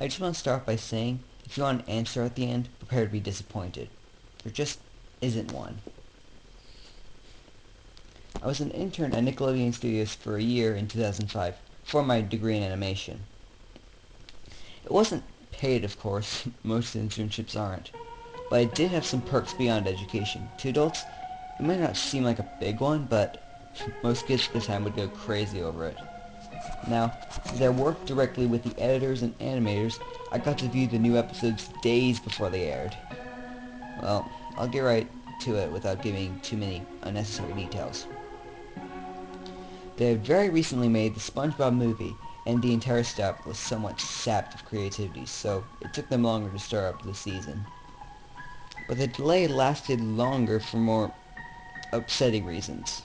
I just want to start by saying, if you want an answer at the end, prepare to be disappointed. There just isn't one. I was an intern at Nickelodeon Studios for a year in 2005 for my degree in animation. It wasn't paid, of course, most internships aren't, but it did have some perks beyond education. To adults, it might not seem like a big one, but most kids at the time would go crazy over it. Now, since I worked directly with the editors and animators, I got to view the new episodes days before they aired. Well, I'll get right to it without giving too many unnecessary details. They had very recently made the SpongeBob movie, and the entire staff was somewhat sapped of creativity, so it took them longer to start up the season. But the delay lasted longer for more upsetting reasons.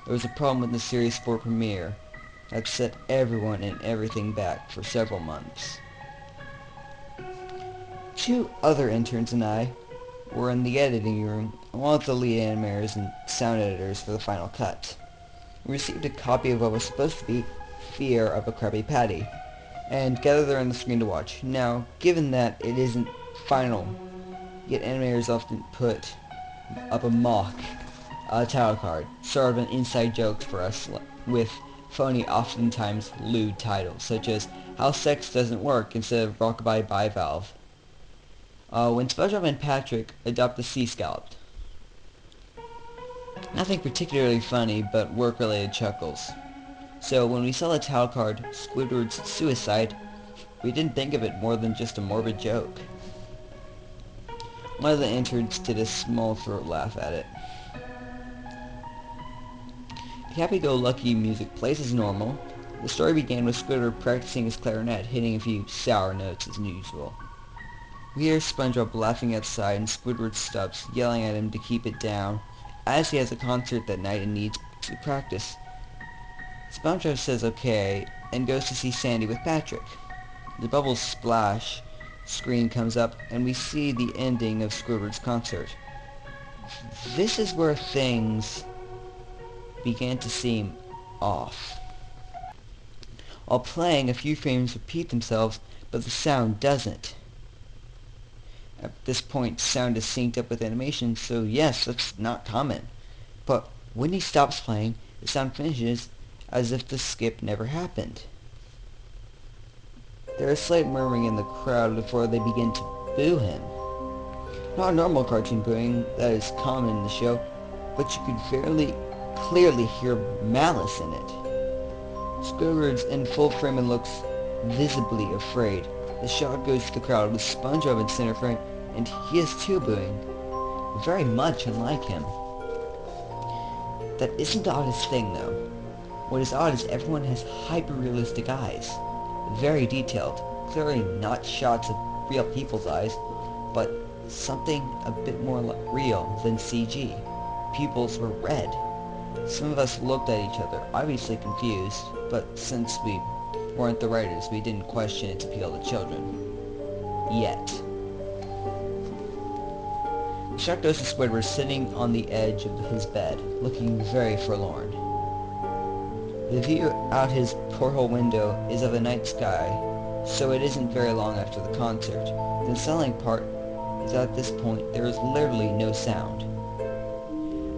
There was a problem with the Series 4 premiere that set everyone and everything back for several months. Two other interns and I were in the editing room along with the lead animators and sound editors for the final cut. We received a copy of what was supposed to be Fear of a Krabby Patty, and gathered there on the screen to watch. Now, given that it isn't final, yet animators often put up a mock title card, sort of an inside joke for us, with phony, oftentimes lewd titles, such as How Sex Doesn't Work instead of Rockabye by Valve. When SpongeBob and Patrick adopt the sea scallop. Nothing particularly funny, but work-related chuckles. So when we saw the title card, Squidward's Suicide, we didn't think of it more than just a morbid joke. One of the interns did a small throat laugh at it. The happy-go-lucky music plays as normal. The story began with Squidward practicing his clarinet, hitting a few sour notes as usual. We hear SpongeBob laughing outside, and Squidward stops, yelling at him to keep it down, as he has a concert that night and needs to practice. SpongeBob says okay, and goes to see Sandy with Patrick. The bubbles splash, screen comes up, and we see the ending of Squidward's concert. This is where things began to seem off. While playing, a few frames repeat themselves, but the sound doesn't. At this point, sound is synced up with animation, so yes, that's not common. But when he stops playing, the sound finishes as if the skip never happened. There is slight murmuring in the crowd before they begin to boo him. Not normal cartoon booing that is common in the show, but you could fairly clearly hear malice in it. Squidward's in full frame and looks visibly afraid. The shot goes to the crowd with SpongeBob in center frame, and he is too booing, very much unlike him. That isn't the oddest thing, though. What is odd is everyone has hyper-realistic eyes, very detailed, clearly not shots of real people's eyes, but something a bit more real than CG. Pupils were red. Some of us looked at each other, obviously confused, but since we weren't the writers, we didn't question its appeal to children. Yet. The shot goes to Squidward sitting on the edge of his bed, looking very forlorn. The view out his porthole window is of a night sky, so it isn't very long after the concert. The unsettling part is that at this point there is literally no sound.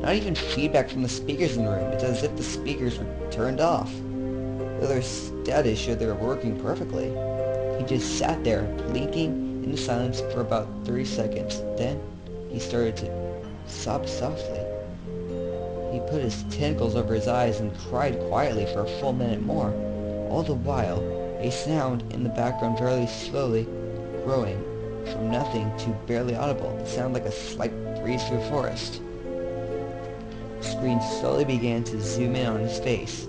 Not even feedback from the speakers in the room. It's as if the speakers were turned off. Though their status showed they were working perfectly. He just sat there, blinking into silence for about 30 seconds. Then, he started to sob softly. He put his tentacles over his eyes and cried quietly for a full minute more. All the while, a sound in the background very slowly growing from nothing to barely audible. It sounded like a slight breeze through a forest. The screen slowly began to zoom in on his face.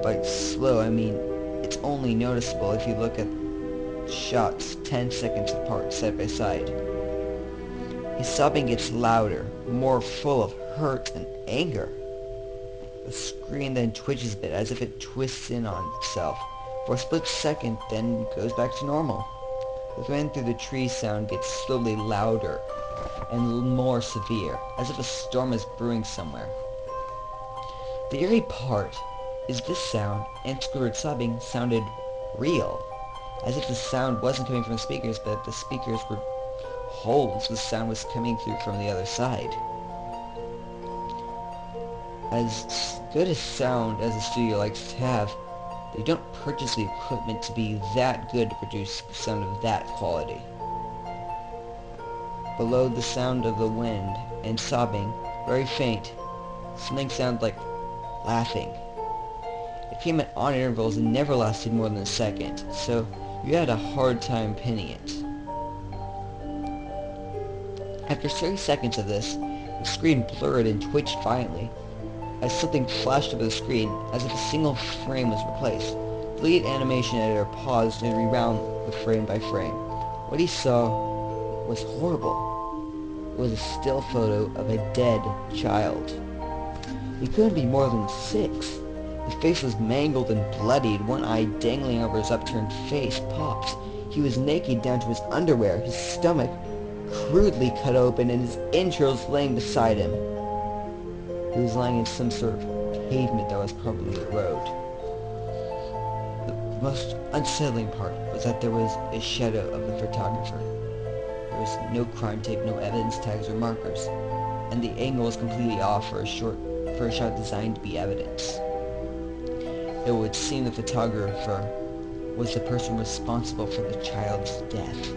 By slow, I mean it's only noticeable if you look at shots 10 seconds apart side by side. His sobbing gets louder, more full of hurt and anger. The screen then twitches a bit as if it twists in on itself for a split second, then goes back to normal. The wind through the trees sound gets slowly louder and more severe, as if a storm is brewing somewhere. The eerie part is this sound and Squidward sobbing sounded real. as if the sound wasn't coming from the speakers, but the speakers were holes. The sound was coming through from the other side. As good a sound as a studio likes to have, they don't purchase the equipment to be that good to produce sound of that quality. Below the sound of the wind and sobbing, very faint, something sounded like laughing. It came at odd intervals and never lasted more than a second, so you had a hard time pinning it. After 30 seconds of this, the screen blurred and twitched violently as something flashed over the screen as if a single frame was replaced. The lead animation editor paused and rewound the frame by frame. What he saw was horrible. It was a still photo of a dead child. He couldn't be more than 6. His face was mangled and bloodied, one eye dangling over his upturned face popped. He was naked down to his underwear, his stomach crudely cut open, and his entrails laying beside him. He was lying in some sort of pavement that was probably a road. The most unsettling part was that there was a shadow of the photographer. There was no crime tape, no evidence tags or markers, and the angle was completely off for a shot designed to be evidence. It would seem the photographer was the person responsible for the child's death.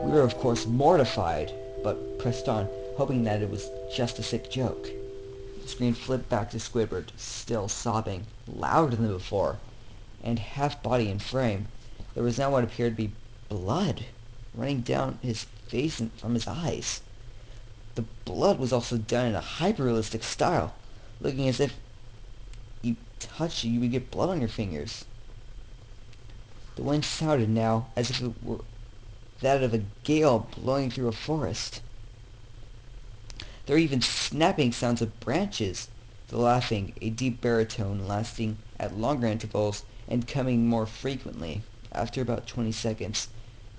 We were of course mortified, but pressed on, hoping that it was just a sick joke. The screen flipped back to Squidward, still sobbing, louder than before, and half body in frame. There was now what appeared to be blood running down his face and from his eyes. The blood was also done in a hyper-realistic style, looking as if you touched it, you would get blood on your fingers. The wind sounded now as if it were that of a gale blowing through a forest. There were even snapping sounds of branches, the laughing, a deep baritone lasting at longer intervals and coming more frequently. After about 20 seconds,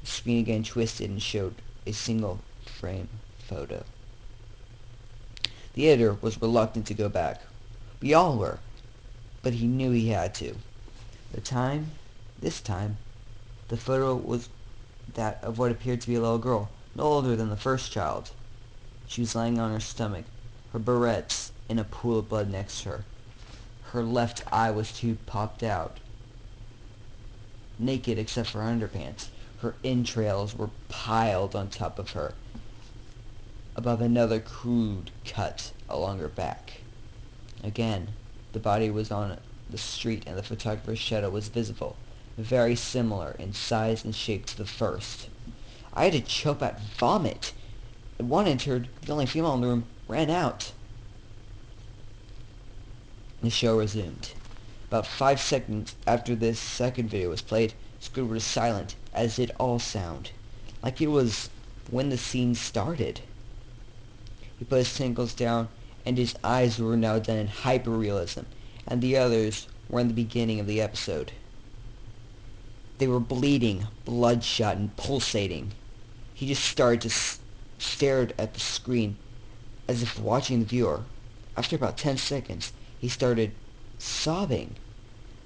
the screen again twisted and showed a single frame photo. The editor was reluctant to go back. We all were, but he knew he had to. This time, the photo was that of what appeared to be a little girl, no older than the first child. She was lying on her stomach, her barrettes in a pool of blood next to her. Her left eye was too popped out, naked except for her underpants. Her entrails were piled on top of her, above another crude cut along her back. Again, the body was on the street and the photographer's shadow was visible, very similar in size and shape to the first. I had to choke back vomit. One entered, the only female in the room, ran out. The show resumed. About 5 seconds after this second video was played, Squidward was silent, as did all sound, like it was when the scene started. He put his tentacles down, and his eyes were now done in hyper-realism, and the others were in the beginning of the episode. They were bleeding, bloodshot, and pulsating. He just started to stared at the screen as if watching the viewer. After about 10 seconds, he started sobbing,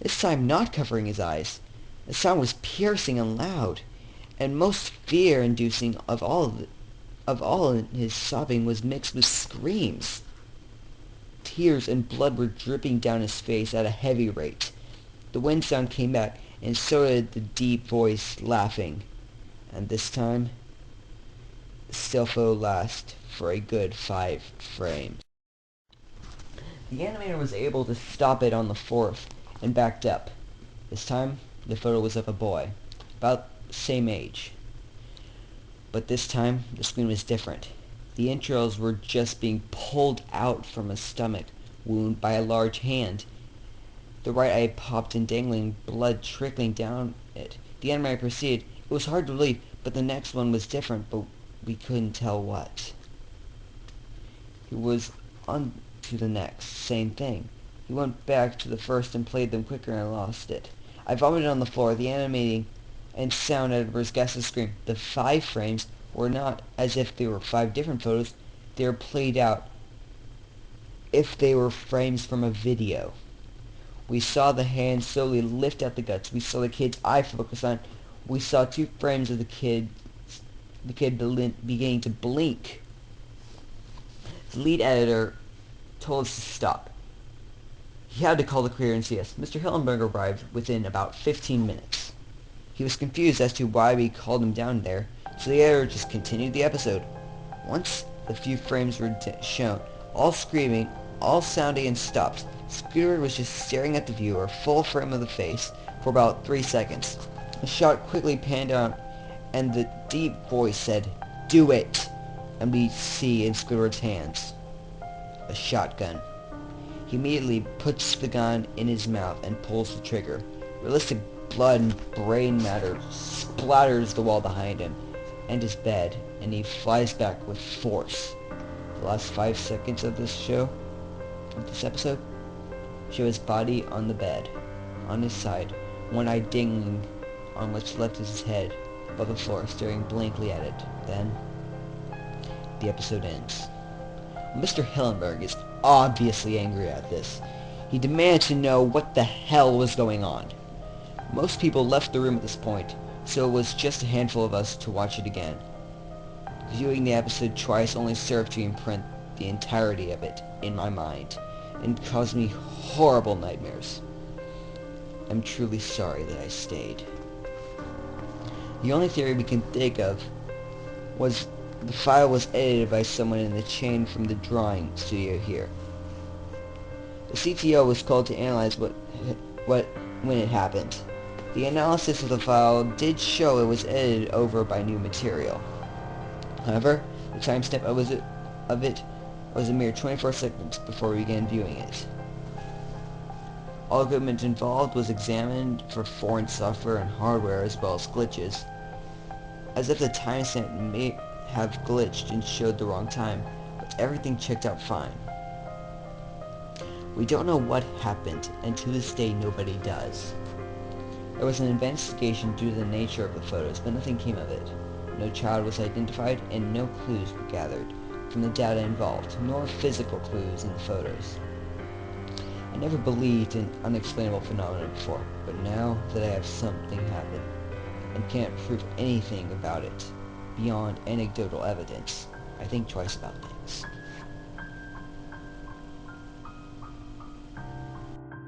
this time not covering his eyes. The sound was piercing and loud, and most fear-inducing of all his sobbing was mixed with screams. Tears and blood were dripping down his face at a heavy rate. The wind sound came back, and so did the deep voice laughing. And this time, the still photo lasted for a good 5 frames. The animator was able to stop it on the 4th and backed up. This time, the photo was of a boy, about the same age. But this time, the screen was different. The entrails were just being pulled out from a stomach wound by a large hand. The right eye popped and dangling, blood trickling down it. The animator proceeded. It was hard to believe, but the next one was different, but we couldn't tell what. He was on to the next, same thing. He went back to the first and played them quicker and lost it. I vomited on the floor. The animating and sound editors gasped to scream. The 5 frames were not as if they were 5 different photos. They were played out if they were frames from a video. We saw the hand slowly lift out the guts. We saw the kid's eye focus on. We saw 2 frames of the kid beginning to blink. The lead editor told us to stop. He had to call the creator and see us. Mr. Hillenberg arrived within about 15 minutes. He was confused as to why we called him down there, so the editor just continued the episode. Once the few frames were shown, all screaming, all sounding and stopped, Squidward was just staring at the viewer, full frame of the face, for about 3 seconds. The shot quickly panned out, and the deep voice said, "Do it!" And we see in Squidward's hands a shotgun. He immediately puts the gun in his mouth and pulls the trigger. Realistic blood and brain matter splatters the wall behind him and his bed, and he flies back with force. The last 5 seconds of this episode, show his body on the bed, on his side, one eye dingling on what's left of his head, above the floor, staring blankly at it. Then, the episode ends. Mr. Hillenberg is obviously angry at this. He demands to know what the hell was going on. Most people left the room at this point, so it was just a handful of us to watch it again. Viewing the episode twice only served to imprint the entirety of it in my mind, and caused me horrible nightmares. I'm truly sorry that I stayed. The only theory we can think of was the file was edited by someone in the chain from the drawing studio here. The CTO was called to analyze when it happened. The analysis of the file did show it was edited over by new material. However, the timestamp of it was a mere 24 seconds before we began viewing it. All equipment involved was examined for foreign software and hardware as well as glitches, as if the timestamp may have glitched and showed the wrong time, but everything checked out fine. We don't know what happened, and to this day nobody does. There was an investigation due to the nature of the photos, but nothing came of it. No child was identified, and no clues were gathered from the data involved, nor physical clues in the photos. I never believed in unexplainable phenomena before, but now that I have something happen, and can't prove anything about it beyond anecdotal evidence, I think twice about things.